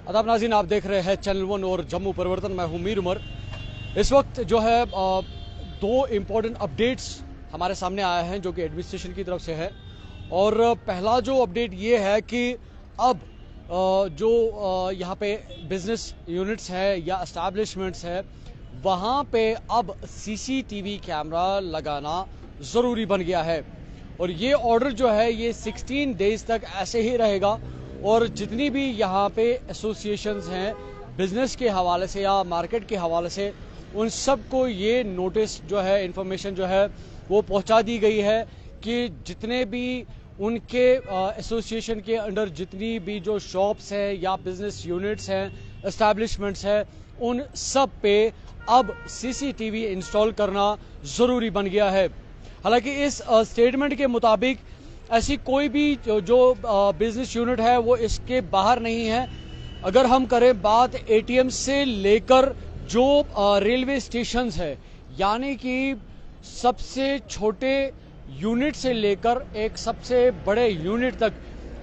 आदाब नाज़रीन, आप देख रहे हैं चैनल वन और जम्मू परिवर्तन। मैं हूं मीर उमर। इस वक्त जो है दो इम्पोर्टेंट अपडेट्स हमारे सामने आए हैं जो कि एडमिनिस्ट्रेशन की तरफ से है। और पहला जो अपडेट ये है कि अब जो यहाँ पे बिजनेस यूनिट्स है या एस्टैब्लिशमेंट्स है वहाँ पे अब सीसीटीवी कैमरा लगाना ज़रूरी बन गया है। और ये ऑर्डर जो है ये 16 डेज तक ऐसे ही रहेगा। और जितनी भी यहाँ पे एसोसिएशंस हैं बिजनेस के हवाले से या मार्केट के हवाले से, उन सब को ये नोटिस जो है, इंफॉर्मेशन जो है वो पहुँचा दी गई है कि जितने भी उनके एसोसिएशन के अंडर जितनी भी जो शॉप्स हैं या बिजनेस यूनिट्स हैं, एस्टैब्लिशमेंट्स हैं, उन सब पे अब सीसीटीवी इंस्टॉल करना ज़रूरी बन गया है। हालांकि इस स्टेटमेंट के मुताबिक ऐसी कोई भी जो बिजनेस यूनिट है वो इसके बाहर नहीं है। अगर हम करें बात एटीएम से लेकर जो रेलवे स्टेशंस है, यानी कि सबसे छोटे यूनिट से लेकर एक सबसे बड़े यूनिट तक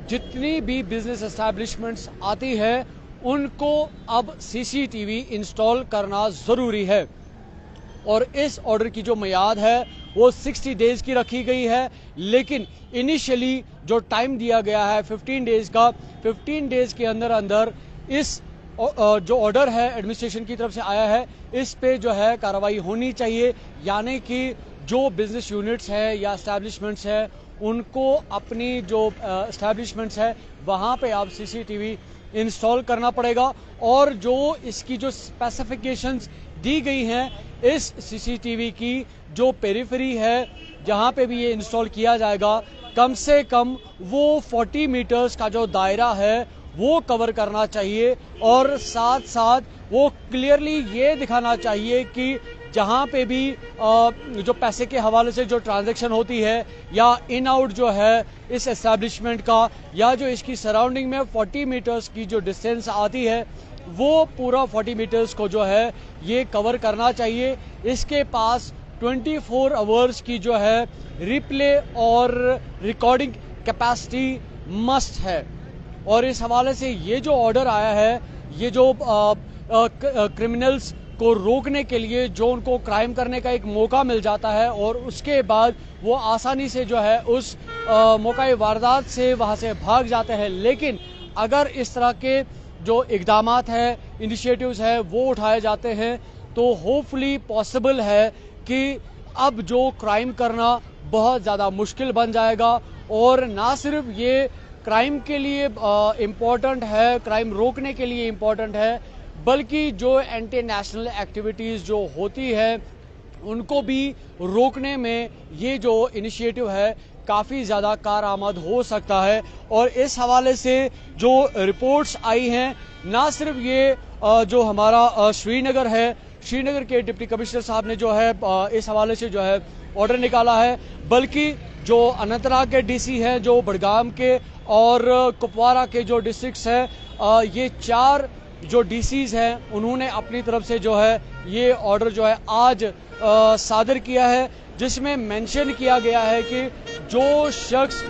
जितनी भी बिजनेस एस्टैब्लिशमेंट्स आती है उनको अब सीसीटीवी इंस्टॉल करना ज़रूरी है। और इस ऑर्डर की जो मियाद है वो 60 डेज की रखी गई है, लेकिन इनिशियली जो टाइम दिया गया है 15 डेज का, 15 डेज के अंदर अंदर इस जो ऑर्डर है एडमिनिस्ट्रेशन की तरफ से आया है इस पे जो है कार्रवाई होनी चाहिए। यानी कि जो बिजनेस यूनिट्स है या एस्टैब्लिशमेंट्स है उनको अपनी जो एस्टैब्लिशमेंट्स है वहाँ पे अब सीसीटीवी इंस्टॉल करना पड़ेगा। और जो इसकी जो स्पेसिफिकेशंस दी गई हैं इस सीसीटीवी की जो पेरिफेरी है जहाँ पे भी ये इंस्टॉल किया जाएगा, कम से कम वो 40 मीटर्स का जो दायरा है वो कवर करना चाहिए। और साथ साथ वो क्लियरली ये दिखाना चाहिए कि जहाँ पे भी जो पैसे के हवाले से जो ट्रांजैक्शन होती है या इन आउट जो है इस एस्टैब्लिशमेंट का या जो इसकी सराउंडिंग में 40 मीटर्स की जो डिस्टेंस आती है वो पूरा 40 मीटर्स को जो है ये कवर करना चाहिए। इसके पास 24 आवर्स की जो है रिप्ले और रिकॉर्डिंग कैपेसिटी मस्ट है। और इस हवाले से ये जो ऑर्डर आया है, ये जो क्रिमिनल्स को रोकने के लिए जो उनको क्राइम करने का एक मौका मिल जाता है और उसके बाद वो आसानी से जो है उस मौका वारदात से वहाँ से भाग जाते हैं। लेकिन अगर इस तरह के जो इकदामात है, इनिशिएटिव्स है वो उठाए जाते हैं तो होपफुली पॉसिबल है कि अब जो क्राइम करना बहुत ज़्यादा मुश्किल बन जाएगा। और ना सिर्फ ये क्राइम के लिए इम्पोर्टेंट है, क्राइम रोकने के लिए इम्पोर्टेंट है, बल्कि जो एंटी नेशनल एक्टिविटीज़ जो होती है उनको भी रोकने में ये जो इनिशिएटिव है काफ़ी ज़्यादा कारआमद हो सकता है। और इस हवाले से जो रिपोर्ट्स आई हैं, ना सिर्फ ये जो हमारा श्रीनगर है, श्रीनगर के डिप्टी कमिश्नर साहब ने जो है इस हवाले से जो है ऑर्डर निकाला है, बल्कि जो अनंतनाग के डीसी हैं, जो बडगाम के और कुपवारा के जो डिस्ट्रिक्ट्स हैं, ये 4 जो डीसीज हैं उन्होंने अपनी तरफ से जो है ये ऑर्डर जो है आज सादर किया है, जिसमें मेंशन किया गया है कि जो शख्स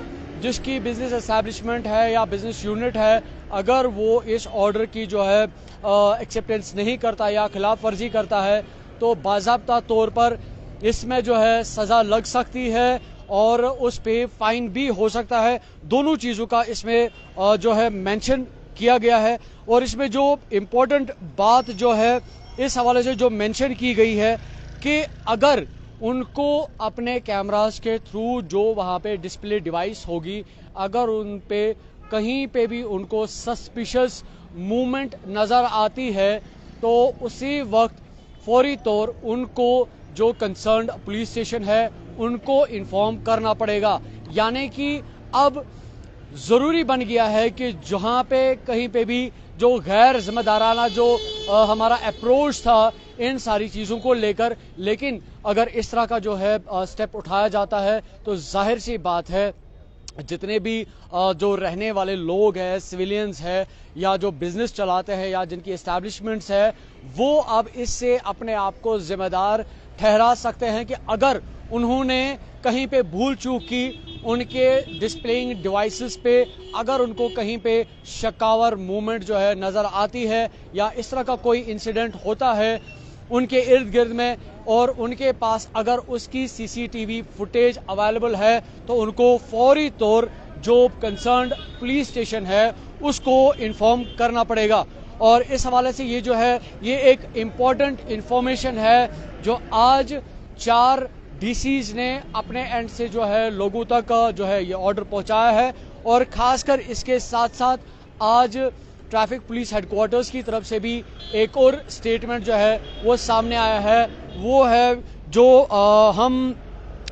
जिसकी बिजनेस एस्टैब्लिशमेंट है या बिजनेस यूनिट है, अगर वो इस ऑर्डर की जो है एक्सेप्टेंस नहीं करता या खिलाफ वर्जी करता है तो बाज़ाब्ता तौर पर इसमें जो है सज़ा लग सकती है और उस पे फाइन भी हो सकता है। दोनों चीज़ों का इसमें जो है मेंशन किया गया है। और इसमें जो इम्पोर्टेंट बात जो है इस हवाले से जो मेंशन की गई है कि अगर उनको अपने कैमरास के थ्रू जो वहाँ पे डिस्प्ले डिवाइस होगी, अगर उन पे कहीं पे भी उनको सस्पिशियस मूवमेंट नज़र आती है तो उसी वक्त फौरी तौर उनको जो कंसर्न्ड पुलिस स्टेशन है उनको इन्फॉर्म करना पड़ेगा। यानी कि अब ज़रूरी बन गया है कि जहाँ पे कहीं पे भी जो गैर जिम्मेदाराना जो हमारा अप्रोच था इन सारी चीज़ों को लेकर, लेकिन अगर इस तरह का जो है स्टेप उठाया जाता है तो जाहिर सी बात है जितने भी जो रहने वाले लोग हैं, सिविलियंस हैं या जो बिजनेस चलाते हैं या जिनकी एस्टैब्लिशमेंट्स है, वो अब इससे अपने आप को जिम्मेदार ठहरा सकते हैं कि अगर उन्होंने कहीं पे भूल चूक की, उनके डिस्प्लेइंग डिवाइसेस पे अगर उनको कहीं पे शकावर मूवमेंट जो है नजर आती है या इस तरह का कोई इंसिडेंट होता है उनके इर्द गिर्द में और उनके पास अगर उसकी सीसीटीवी फुटेज अवेलेबल है तो उनको फौरी तौर जो कंसर्न्ड पुलिस स्टेशन है उसको इन्फॉर्म करना पड़ेगा। और इस हवाले से ये जो है ये एक इम्पॉर्टेंट इंफॉर्मेशन है जो आज 4 डीसीज ने अपने एंड से जो है लोगों तक जो है ये ऑर्डर पहुंचाया है। और खासकर इसके साथ साथ आज ट्रैफिक पुलिस हेडक्वार्टर्स की तरफ से भी एक और स्टेटमेंट जो है वो सामने आया है, वो है जो हम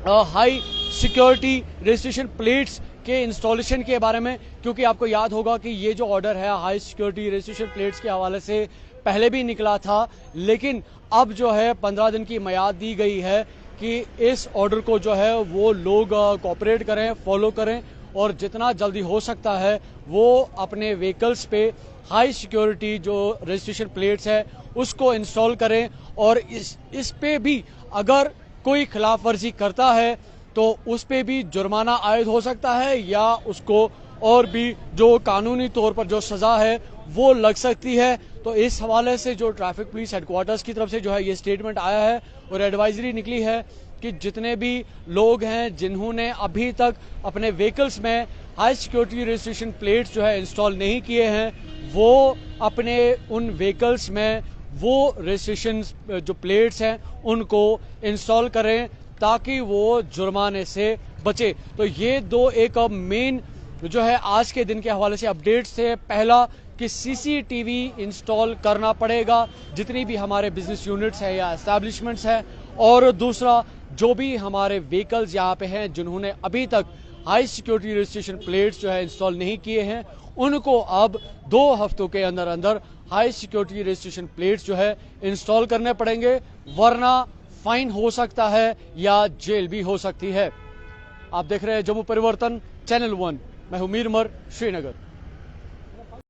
हाई सिक्योरिटी रजिस्ट्रेशन प्लेट्स के इंस्टॉलेशन के बारे में, क्योंकि आपको याद होगा कि ये जो ऑर्डर है हाई सिक्योरिटी रजिस्ट्रेशन प्लेट्स के हवाले से पहले भी निकला था, लेकिन अब जो है 15 दिन की मियाद दी गई है कि इस ऑर्डर को जो है वो लोग कोऑपरेट करें, फॉलो करें और जितना जल्दी हो सकता है वो अपने व्हीकल्स पे हाई सिक्योरिटी जो रजिस्ट्रेशन प्लेट्स है उसको इंस्टॉल करें। और इस पे भी अगर कोई खिलाफ वर्जी करता है तो उस पे भी जुर्माना आयद हो सकता है या उसको और भी जो कानूनी तौर पर जो सजा है वो लग सकती है। तो इस हवाले से जो ट्रैफिक पुलिस हेडक्वार्टर्स की तरफ से जो है ये स्टेटमेंट आया है और एडवाइजरी निकली है कि जितने भी लोग हैं जिन्होंने अभी तक अपने व्हीकल्स में हाई सिक्योरिटी रजिस्ट्रेशन प्लेट्स जो है इंस्टॉल नहीं किए हैं वो अपने उन व्हीकल्स में वो रजिस्ट्रेशन जो प्लेट्स हैं उनको इंस्टॉल करें ताकि वो जुर्माने से बचे। तो ये दो एक मेन जो है आज के दिन के हवाले से अपडेट से, पहला कि सीसीटीवी इंस्टॉल करना पड़ेगा जितनी भी हमारे बिजनेस यूनिट्स है या एस्टैब्लिशमेंट्स है, और दूसरा जो भी हमारे व्हीकल्स यहाँ पे हैं जिन्होंने अभी तक हाई सिक्योरिटी रजिस्ट्रेशन प्लेट्स जो है इंस्टॉल नहीं किए हैं उनको अब 2 हफ्तों के अंदर अंदर हाई सिक्योरिटी रजिस्ट्रेशन प्लेट्स जो है इंस्टॉल करने पड़ेंगे, वरना फाइन हो सकता है या जेल भी हो सकती है। आप देख रहे हैं जम्मू परिवर्तन, चैनल 1, मैं हूं मीर उमर, श्रीनगर।